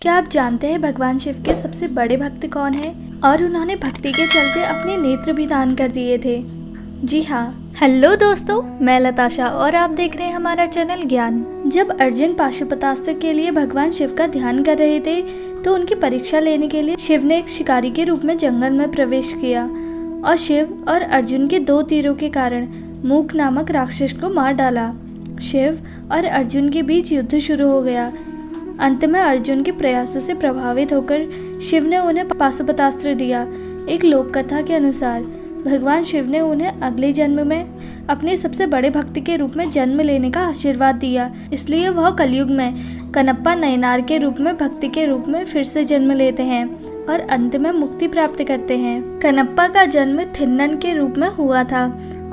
क्या आप जानते हैं भगवान शिव के सबसे बड़े भक्त कौन है और उन्होंने भक्ति के चलते अपने नेत्र भी दान कर दिए थे? जी हाँ, हेलो दोस्तों, मैं लताशा और आप देख रहे हैं हमारा चैनल ज्ञान। जब अर्जुन पाशुपतास्त्र के लिए भगवान शिव का ध्यान कर रहे थे तो उनकी परीक्षा लेने के लिए शिव ने एक शिकारी के रूप में जंगल में प्रवेश किया और शिव और अर्जुन के 2 तीरों के कारण मूक नामक राक्षस को मार डाला। शिव और अर्जुन के बीच युद्ध शुरू हो गया। अंत में अर्जुन के प्रयासों से प्रभावित होकर शिव ने उन्हें पाशुपतास्त्र दिया। एक लोक कथा के अनुसार भगवान शिव ने उन्हें अगले जन्म में अपने सबसे बड़े भक्त के रूप में जन्म लेने का आशीर्वाद दिया, इसलिए वह कलयुग में कनप्पा नयनार के रूप में भक्ति के रूप में फिर से जन्म लेते हैं और अंत में मुक्ति प्राप्त करते हैं। कनप्पा का जन्म थिन्नन के रूप में हुआ था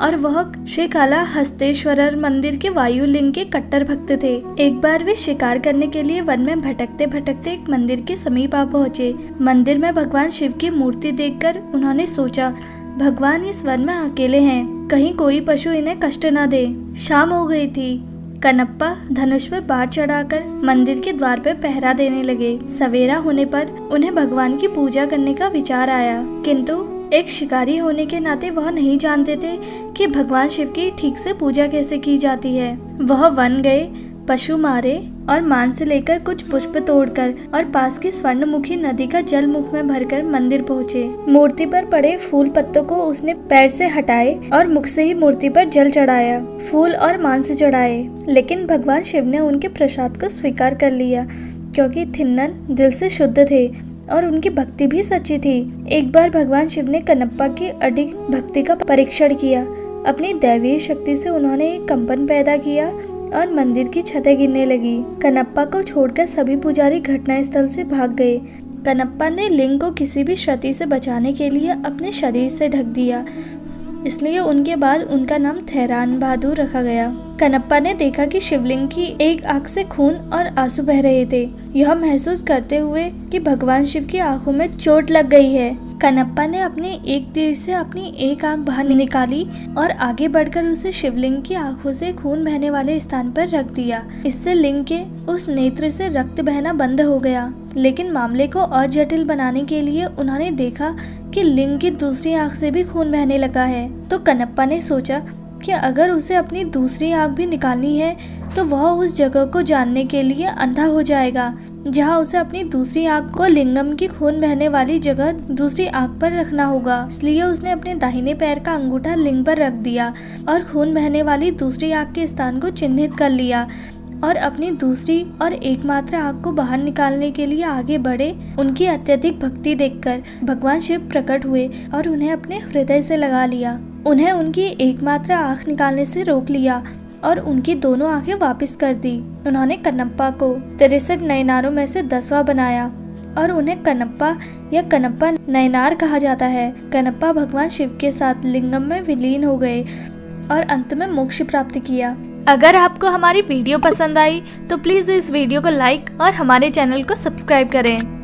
और वह श्रीकालाहस्तेश्वरर मंदिर के वायुलिंग के कट्टर भक्त थे। एक बार वे शिकार करने के लिए वन में भटकते भटकते एक मंदिर के समीप आ पहुँचे। मंदिर में भगवान शिव की मूर्ति देखकर उन्होंने सोचा, भगवान इस वन में अकेले हैं, कहीं कोई पशु इन्हें कष्ट न दे। शाम हो गई थी। कनप्पा धनुष पर बाढ़ चढ़ाकर मंदिर के द्वार पर पहरा देने लगे। सवेरा होने पर उन्हें भगवान की पूजा करने का विचार आया, किंतु एक शिकारी होने के नाते वह नहीं जानते थे कि भगवान शिव की ठीक से पूजा कैसे की जाती है। वह वन गए, पशु मारे और मांस लेकर कुछ पुष्प तोड़कर और पास की स्वर्णमुखी नदी का जल मुख में भरकर मंदिर पहुँचे। मूर्ति पर पड़े फूल पत्तों को उसने पैर से हटाए और मुख से ही मूर्ति पर जल चढ़ाया, फूल और मांस चढ़ाए। लेकिन भगवान शिव ने उनके प्रसाद को स्वीकार कर लिया, क्योंकि थिन्नन दिल से शुद्ध थे और उनकी भक्ति भी सच्ची थी। एक बार भगवान शिव ने कनप्पा की अडिग भक्ति का परीक्षण किया। अपनी दैवीय शक्ति से उन्होंने एक कंपन पैदा किया और मंदिर की छतें गिरने लगी। कनप्पा को छोड़कर सभी पुजारी घटनास्थल से भाग गए। कनप्पा ने लिंग को किसी भी क्षति से बचाने के लिए अपने शरीर से ढक दिया, इसलिए उनके बाद उनका नाम थैरान बहादुर रखा गया। कनप्पा ने देखा कि शिवलिंग की एक आंख से खून और आंसू बह रहे थे। यह महसूस करते हुए कि भगवान शिव की आंखों में चोट लग गई है, कनप्पा ने अपने एक तीर से अपनी एक आंख बाहर निकाली और आगे बढ़कर उसे शिवलिंग की आंखों से खून बहने वाले स्थान पर रख दिया। इससे लिंग के उस नेत्र से रक्त बहना बंद हो गया। लेकिन मामले को और जटिल बनाने के लिए उन्होंने देखा कि लिंग की दूसरी आंख से भी खून बहने लगा है। तो कनप्पा ने सोचा कि अगर उसे अपनी दूसरी आंख भी निकालनी है तो वह उस जगह को जानने के लिए अंधा हो जाएगा जहां उसे अपनी दूसरी आंख को लिंगम की खून बहने वाली जगह दूसरी आंख पर रखना होगा। इसलिए उसने अपने दाहिने पैर का अंगूठा लिंग पर रख दिया और खून बहने वाली दूसरी आंख के स्थान को चिन्हित कर लिया और अपनी दूसरी और एकमात्र आंख को बाहर निकालने के लिए आगे बढ़े। उनकी अत्यधिक भक्ति देखकर भगवान शिव प्रकट हुए और उन्हें अपने हृदय से लगा लिया। उन्हें उनकी एकमात्र आंख निकालने से रोक लिया और उनकी दोनों आंखें वापस कर दी। उन्होंने कनप्पा को 63 नयनारों में से 10वां बनाया और उन्हें कनप्पा या कनप्पा नयनार कहा जाता है। कनप्पा भगवान शिव के साथ लिंगम में विलीन हो गए और अंत में मोक्ष प्राप्त किया। अगर आपको हमारी वीडियो पसंद आई तो प्लीज़ इस वीडियो को लाइक और हमारे चैनल को सब्सक्राइब करें।